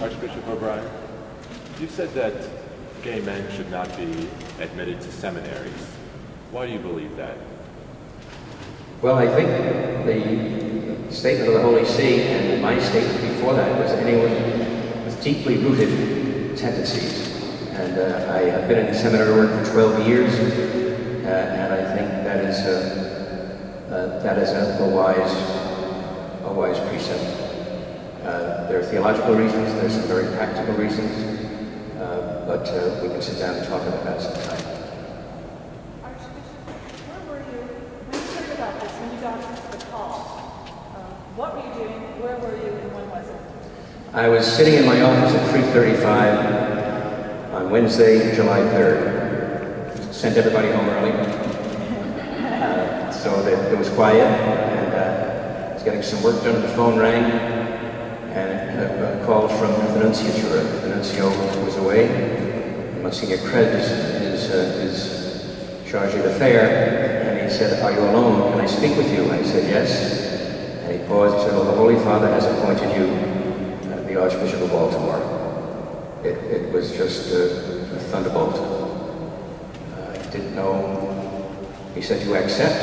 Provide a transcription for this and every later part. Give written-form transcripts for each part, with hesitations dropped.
Archbishop O'Brien, you said that gay men should not be admitted to seminaries. Why do you believe that? Well, I think the statement of the Holy See and my statement before that was anyone with deeply rooted tendencies. And I have been in seminary work for 12 years, and I think that is a wise precept. There are theological reasons, there's some very practical reasons, but we can sit down and talk about that sometime. Archbishop, where were you when you heard about this, when you got the call? What were you doing, where were you, and when was it? I was sitting in my office at 3:35 on Wednesday, July 3rd. Sent everybody home early, so that it was quiet, and I was getting some work done, the phone rang, and a call from the nunciature. The nuncio was away. Monsignor Cred is charge d'affaires, and he said, "Are you alone? Can I speak with you?" I said, "Yes." And he paused. He said, "Well, the Holy Father has appointed you the Archbishop of Baltimore." It was just a thunderbolt. I didn't know. He said, "You accept?"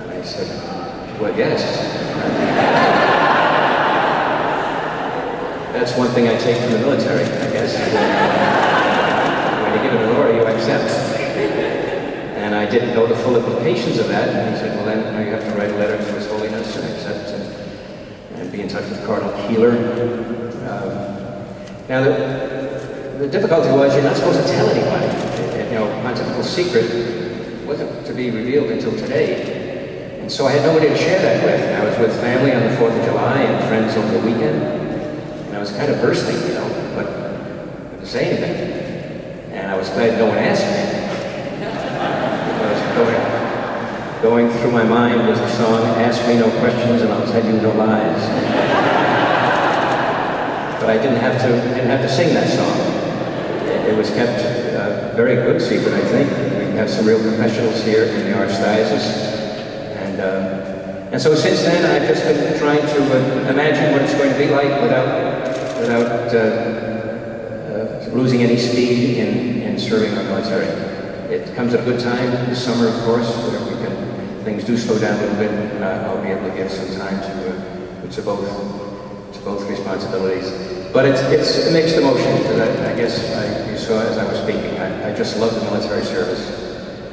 And I said, "Well, yes." That's one thing I take from the military, I guess. When you give an order, you accept. And I didn't know the full implications of that. And he said, "Well, then you have to write a letter to His Holiness and accept and be in touch with Cardinal Keeler." Now, the difficulty was you're not supposed to tell anybody. Pontifical secret wasn't to be revealed until today. And so I had nobody to share that with. I was with family on the 4th of July and friends over the weekend. And I was kind of bursting, but I didn't say anything. And I was glad no one asked me. Because going through my mind was the song, "Ask me no questions and I'll tell you no lies." But I didn't have to sing that song. It was kept a very good secret, I think. We have some real professionals here in the Archdiocese. And so since then, I've just been trying to imagine what it's going to be like without losing any speed in serving our military. It comes at a good time this summer, of course, where things do slow down a little bit, and I'll be able to give some time to both responsibilities. But it's a mixed emotion, because I guess you saw as I was speaking, I just love the military service.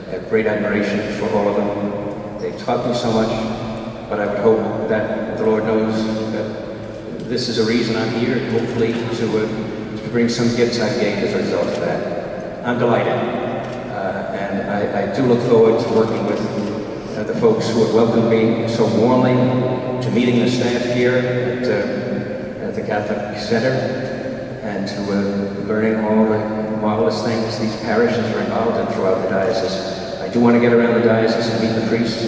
I have great admiration for all of them. They've taught me so much, but I would hope that the Lord knows that this is a reason I'm here, hopefully to bring some gifts I've gained as a result of that. I'm delighted, and I do look forward to working with the folks who have welcomed me so warmly, to meeting the staff here at the Catholic Center, and to learning all the marvelous things these parishes are involved in throughout the diocese. I do want to get around the diocese and meet the priests,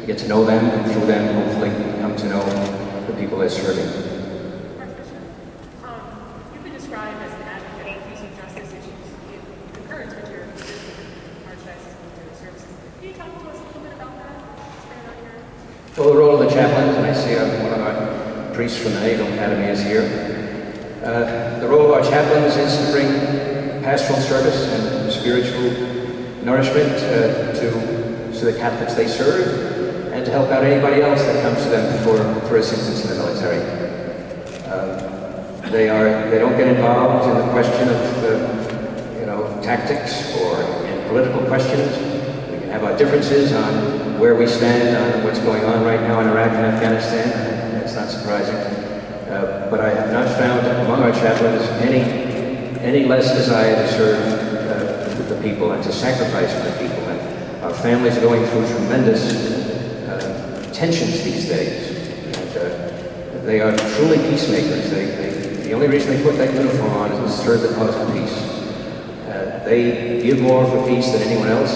get to know them, and through them hopefully come to know the people they're serving. Archbishop, you've been described as an advocate of peace and justice issues in concurrence with your Archdiocese military services. Can you talk to us a little bit about that? Well, the role of the chaplains, and I see one of our priests from the Naval Academy is here. The role of our chaplains is to bring pastoral service and spiritual nourishment to the Catholics they serve, and to help out anybody else that comes to them for assistance in the military. They don't get involved in the question of tactics or in political questions. We can have our differences on where we stand on what's going on right now in Iraq and Afghanistan. It's not surprising. But I have not found among our chaplains any less desire to serve the people and to sacrifice for the people. And our families are going through tremendous tensions these days. And they are truly peacemakers. The only reason they put that uniform on is to serve the cause of peace. They give more for peace than anyone else.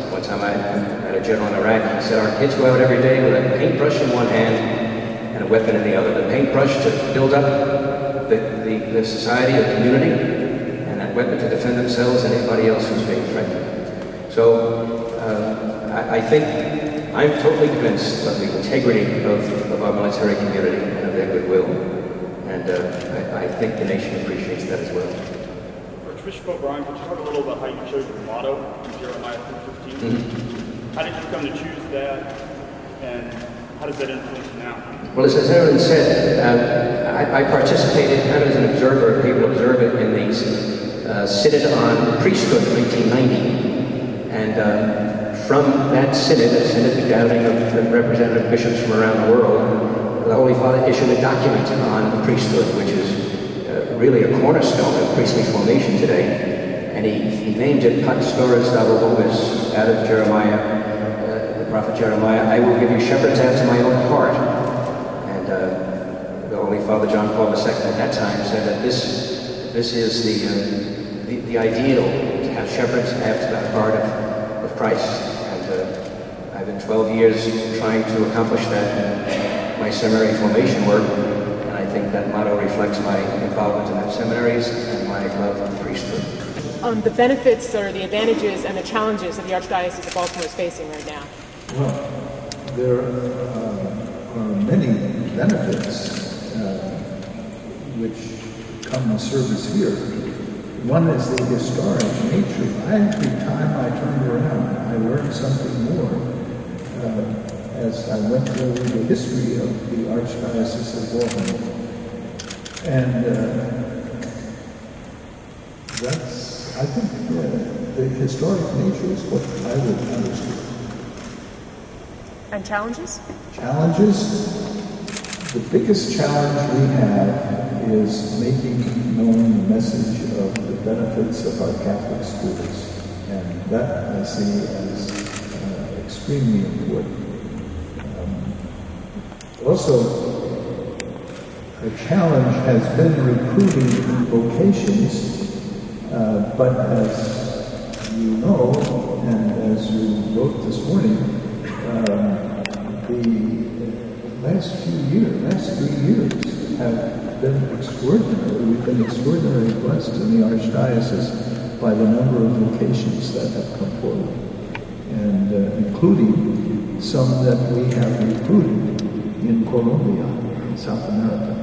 One time I met a general in Iraq, he said, "Our kids go out every day with a paintbrush in one hand and a weapon in the other. The paintbrush to build up the society, the community, and that weapon to defend themselves and anybody else who's being threatened." So I think I'm totally convinced of the integrity of our military community and of their goodwill. And I think the nation appreciates that as well. Archbishop O'Brien, could you talk a little about how you chose your motto in Jeremiah 3:15? Mm-hmm. How did you come to choose that, and how does that influence you now? Well, as Aaron said, I participated kind of as an observer. People observe it in the Synod on Priesthood in 1990. And from that synod, a synod gathering of representative bishops from around the world, the Holy Father issued a document on the priesthood, which is really a cornerstone of priestly formation today. And he named it Pastores Dabo Vobis, out of Jeremiah, the prophet Jeremiah, I will give you shepherds after my own heart. And the Holy Father John Paul II at that time said that this is the ideal, to have shepherds after the heart of Christ. And I've been 12 years trying to accomplish that in my seminary formation work, and I think that motto reflects my involvement in the seminaries and my love of the priesthood. The benefits or the advantages and the challenges that the Archdiocese of Baltimore is facing right now. Well, there are many benefits which come in service here. One is the historic nature. Every time I turned around, I learned something more as I went through the history of the Archdiocese of Baltimore. And I think the historic nature is what I would understand. And challenges? Challenges? The biggest challenge we have is making known the message of the benefits of our Catholic schools. And that I see as extremely important. Also, a challenge has been recruiting vocations, but as you know, and as you wrote this morning, the last 3 years have been extraordinary. We've been extraordinarily blessed in the Archdiocese by the number of vocations that have come forward, and including some that we have recruited in Colombia, in South America.